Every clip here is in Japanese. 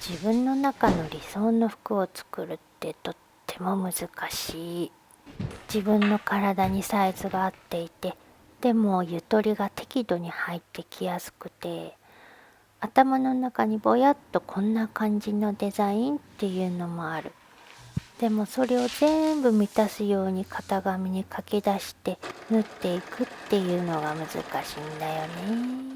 自分の中の理想の服を作るってとっても難しい。自分の体にサイズが合っていて、でもゆとりが適度に入ってきやすくて、頭の中にぼやっとこんな感じのデザインっていうのもある。でもそれを全部満たすように型紙に書き出して縫っていくっていうのが難しいんだよね。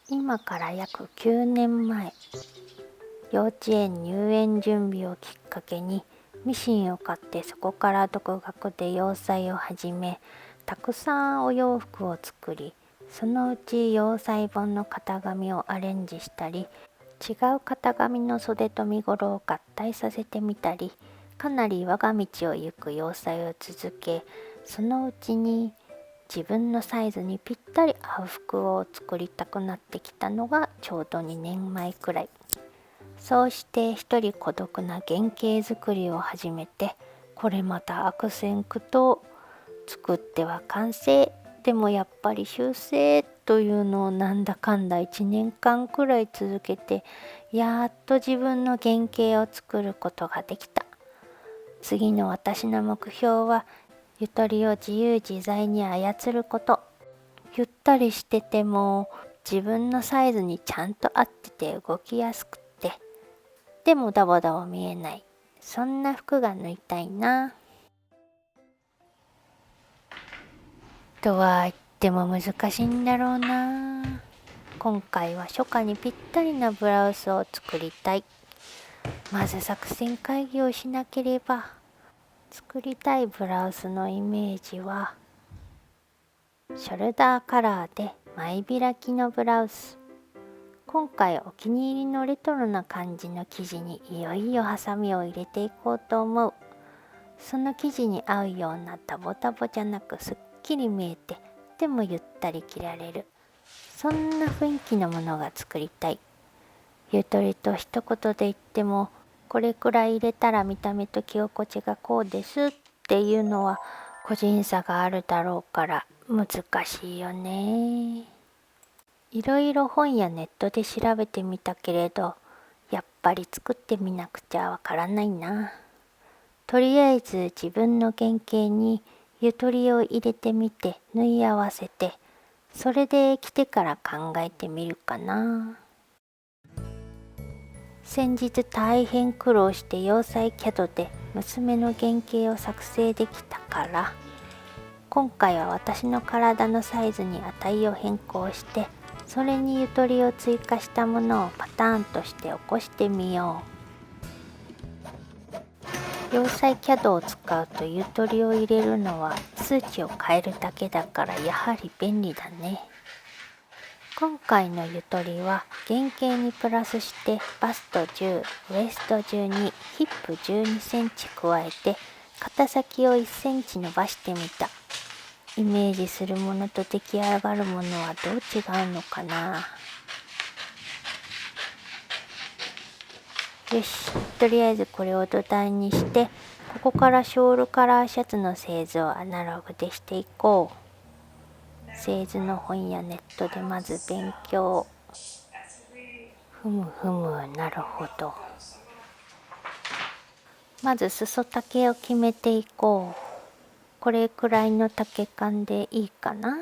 今から約9年前、幼稚園入園準備をきっかけにミシンを買って、そこから独学で洋裁を始め、たくさんお洋服を作り、そのうち洋裁本の型紙をアレンジしたり、違う型紙の袖と身ごろを合体させてみたり、かなり我が道を行く洋裁を続け、そのうちに自分のサイズにぴったり合う服を作りたくなってきたのがちょうど2年前くらい。そうして一人孤独な原型作りを始めて、これまた悪戦苦闘、作っては完成、でもやっぱり修正というのをなんだかんだ1年間くらい続けて、やっと自分の原型を作ることができた。次の私の目標は、ゆとりを自由自在に操ること。ゆったりしてても自分のサイズにちゃんと合ってて動きやすくって、でもダボダボ見えない、そんな服が縫いたいな。とは言っても難しいんだろうな。今回は初夏にぴったりなブラウスを作りたい。まず作戦会議をしなければ。作りたいブラウスのイメージは、ショルダーカラーで前開きのブラウス。今回お気に入りのレトロな感じの生地にいよいよハサミを入れていこうと思う。その生地に合うようなダボダボじゃなく、すっきり見えて、でもゆったり着られる、そんな雰囲気のものが作りたい。ゆとりと一言で言っても、これくらい入れたら見た目と着心地がこうですっていうのは個人差があるだろうから難しいよね。いろいろ本やネットで調べてみたけれど、やっぱり作ってみなくちゃわからないな。とりあえず自分の原型にゆとりを入れてみて縫い合わせて、それで着てから考えてみるかな。先日大変苦労して洋裁CADで娘の原型を作成できたから、今回は私の体のサイズに値を変更して、それにゆとりを追加したものをパターンとして起こしてみよう。洋裁CADを使うとゆとりを入れるのは数値を変えるだけだから、やはり便利だね。今回のゆとりは原型にプラスしてバスト10、ウエスト12、ヒップ12センチ加えて、肩先を1センチ伸ばしてみた。イメージするものと出来上がるものはどう違うのかな。よし、とりあえずこれを土台にして、ここからショールカラーシャツの製図をアナログでしていこう。製図の本やネットでまず勉強。ふむふむ、なるほど。まず裾丈を決めていこう。これくらいの丈感でいいかな。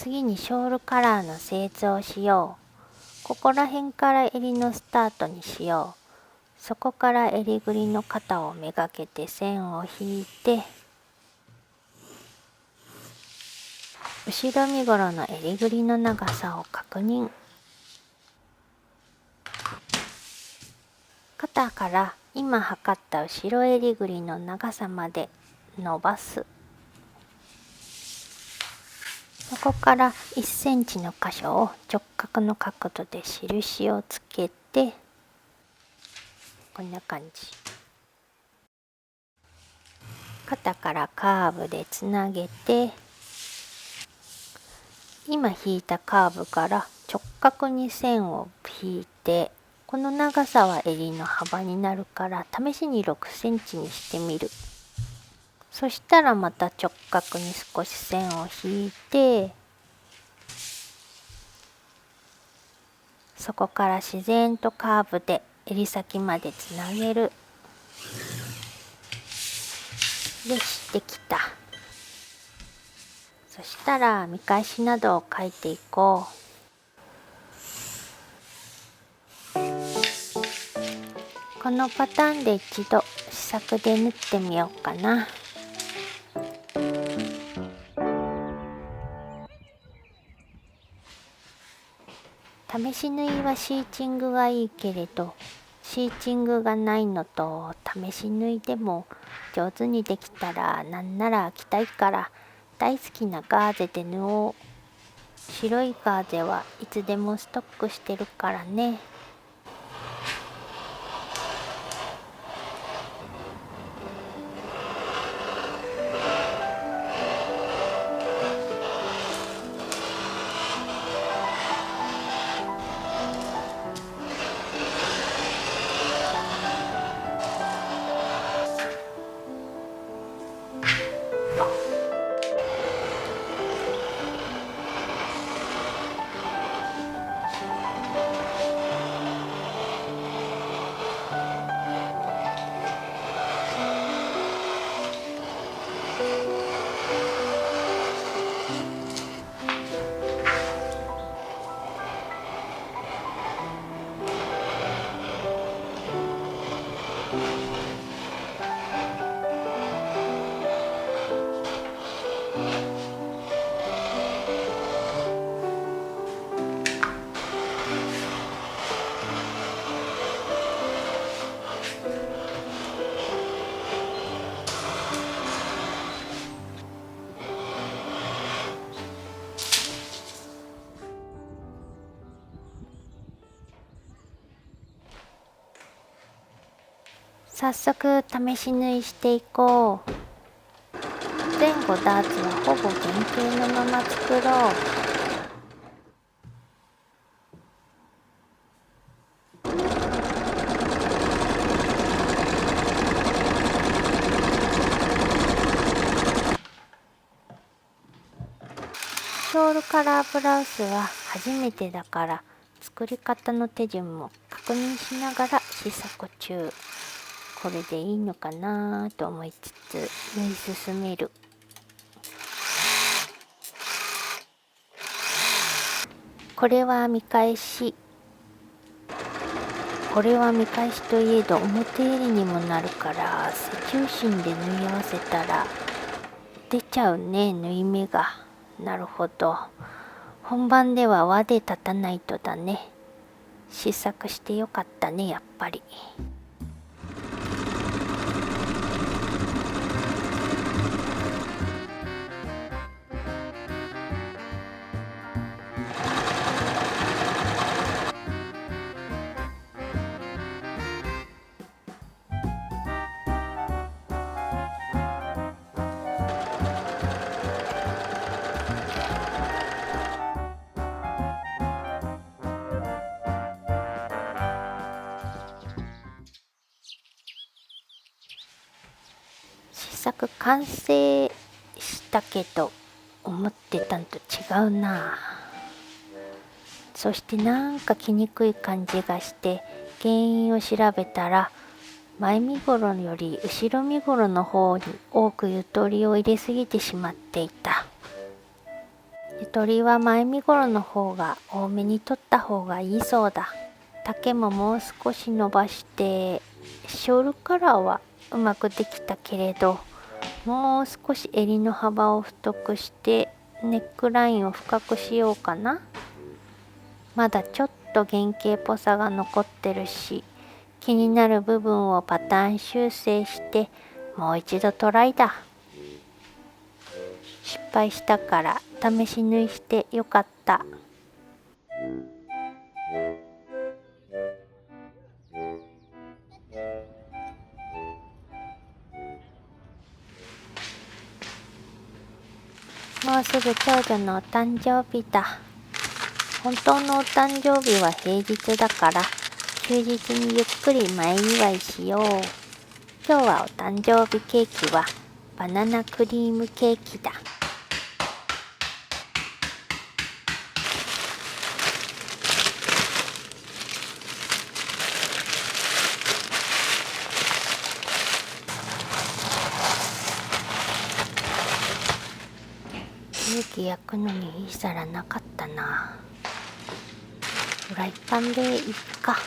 次にショールカラーの製図をしよう。ここら辺から襟のスタートにしよう。そこから襟ぐりの肩をめがけて線を引いて、後ろ身ごろの襟ぐりの長さを確認。肩から今測った後ろ襟ぐりの長さまで伸ばす。そこから1センチの箇所を直角の角度で印をつけて、こんな感じ。肩からカーブでつなげて、今引いたカーブから直角に線を引いて、この長さは襟の幅になるから試しに6センチにしてみる。そしたらまた直角に少し線を引いて、そこから自然とカーブで襟先までつなげる。で、してきた。そしたら見返しなどを書いていこう。このパターンで一度試作で縫ってみようかな。試し縫いはシーチングがいいけれど、シーチングがないのと試し縫いでも上手にできたらなんなら着たいから、大好きなガーゼで縫おう。白いガーゼはいつでもストックしてるからね。早速試し縫いしていこう。前後ダーツはほぼ原型のまま作ろう。ショールカラーブラウスは初めてだから、作り方の手順も確認しながら試作中。これでいいのかなと思いつつ縫い進める。これは見返しといえど表襟にもなるから、背中心で縫い合わせたら出ちゃうね、縫い目が。なるほど。本番では輪で立たないとだね。試作してよかったね、やっぱり。試作完成したけど思ってたんと違うな。そしてなんか着にくい感じがして原因を調べたら、前身ごろより後ろ身ごろの方に多くゆとりを入れすぎてしまっていた。ゆとりは前身頃の方が多めに取った方がいいそうだ。丈ももう少し伸ばして、ショールカラーはうまくできたけれど、もう少し襟の幅を太くしてネックラインを深くしようかな。まだちょっと原型っぽさが残ってるし、気になる部分をパターン修正してもう一度トライだ。失敗したから試し縫いしてよかった。もうすぐ長女のお誕生日だ。本当のお誕生日は平日だから、休日にゆっくり前祝いしよう。今日はお誕生日ケーキはバナナクリームケーキだ。ケーキ焼くのにいい皿なかったな。フライパンでいっか。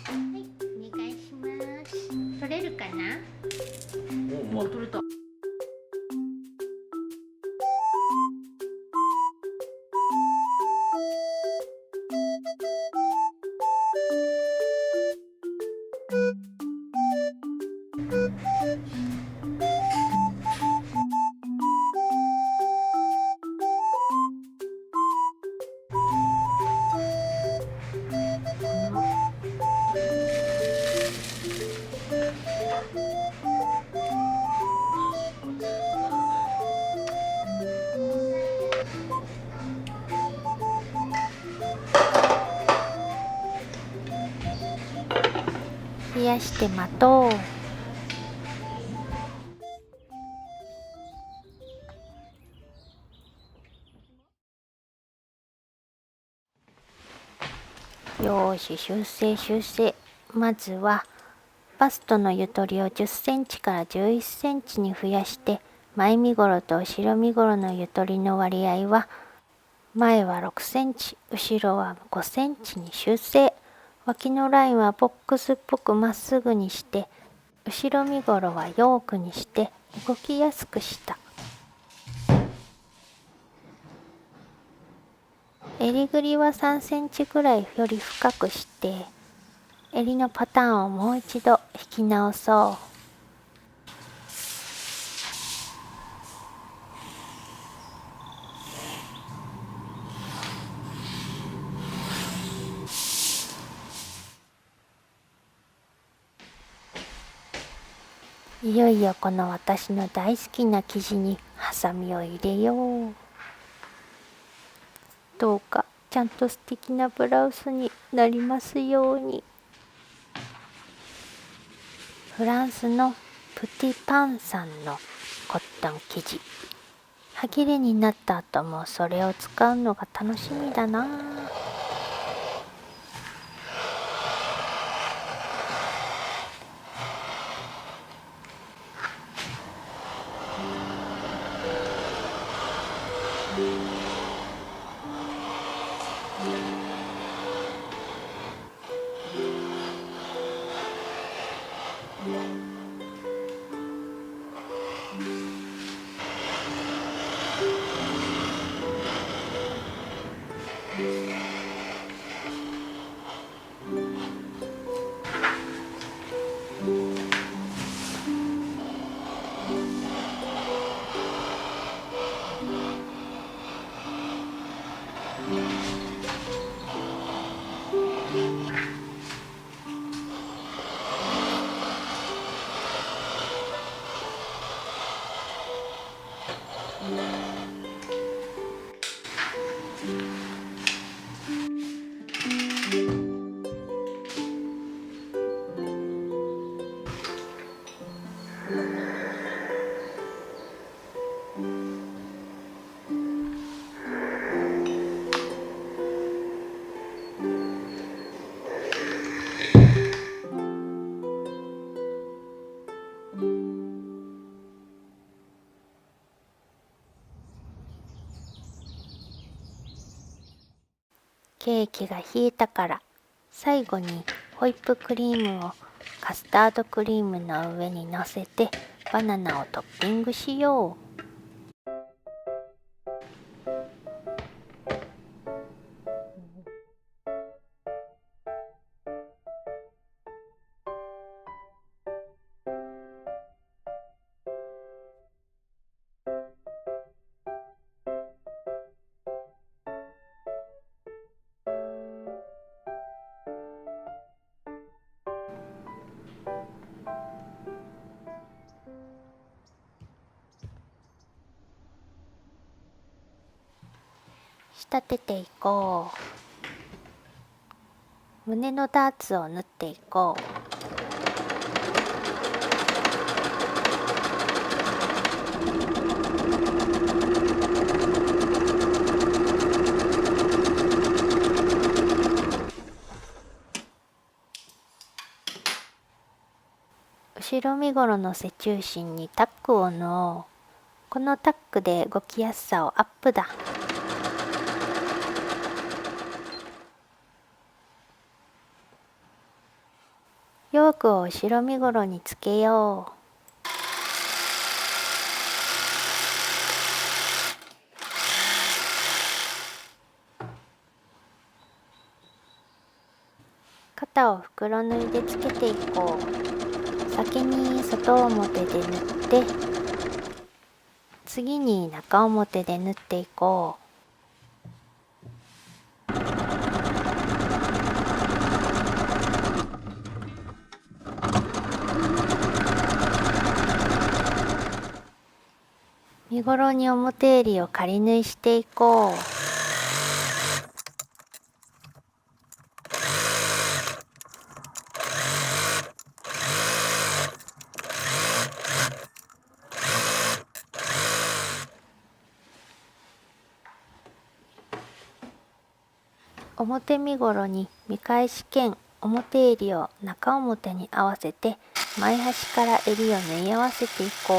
お願いします。取れるかな？お、取れた。冷やして待とう。よーし、修正。まずはバストのゆとりを10センチから11センチに増やして、前身頃と後ろ身頃のゆとりの割合は前は6センチ、後ろは5センチに修正。脇のラインはボックスっぽくまっすぐにして、後ろ身頃はヨークにして動きやすくした。襟ぐりは3センチぐらいより深くして、襟のパターンをもう一度引き直そう。いよいよこの私の大好きな生地にハサミを入れよう。どうかちゃんと素敵なブラウスになりますように。フランスのプティパンさんのコットン生地。歯切れになった後もそれを使うのが楽しみだな。ケーキが冷えたから最後にホイップクリームをカスタードクリームの上にのせてバナナをトッピングしよう。仕立てていこう。胸のダーツを縫っていこう。後ろ身ごろの背中心にタックを縫おう。このタックで動きやすさをアップだ。ヨークを後ろ身ごろにつけよう。肩を袋縫いでつけていこう。先に外表で縫って、次に中表で縫っていこう。身ごろに表襟を仮縫いしていこう。表身ごろに見返し兼表襟を中表に合わせて前端から襟を縫い合わせていこう。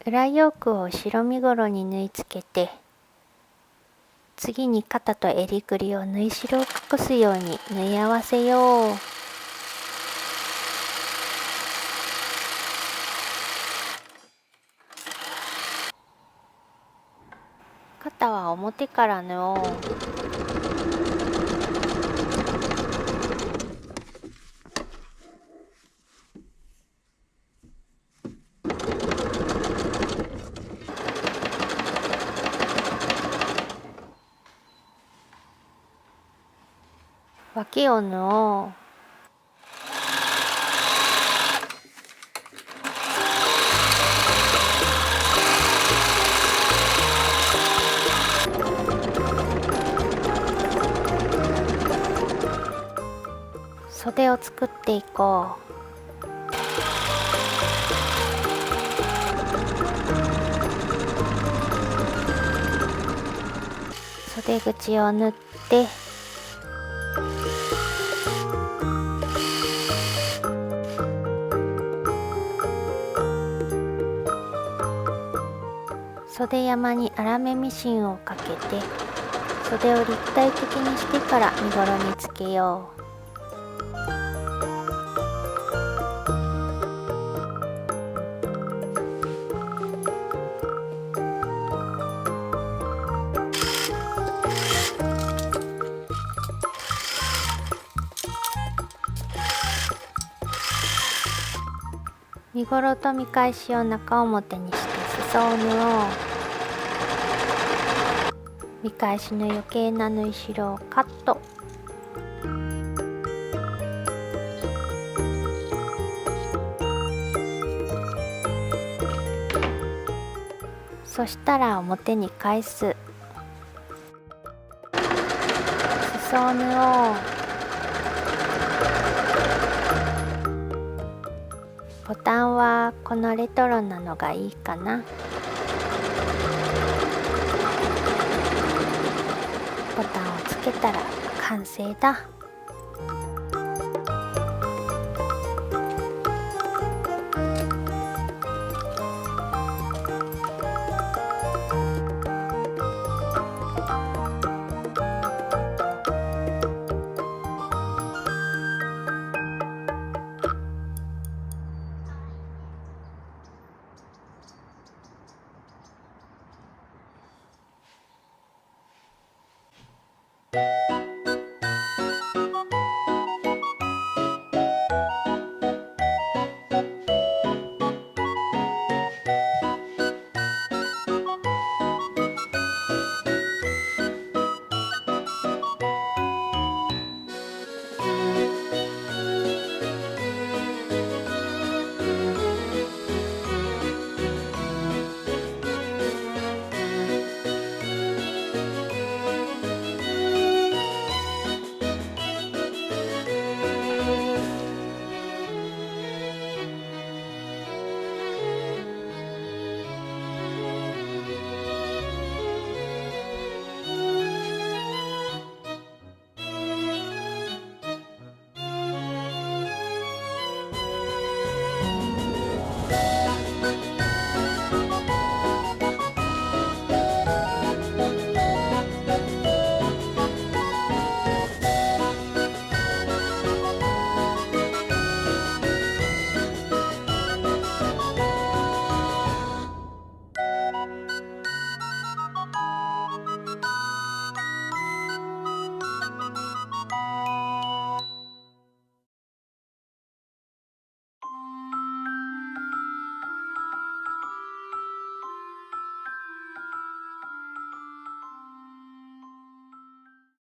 裏ヨークを後ろ身ごろに縫い付けて、次に肩と襟ぐりを縫い代を隠すように縫い合わせよう。肩は表から縫おう。脇を縫おう。袖を作っていこう。袖口を縫って袖山に粗めミシンをかけて袖を立体的にしてから身ごろにつけよう。身ごろと見返しを中表にして裾を縫おう。見返しの余計な縫い代をカット。そしたら表に返す。裾を縫おう。ボタンはこのレトロなのがいいかな。ボタンをつけたら完成だ。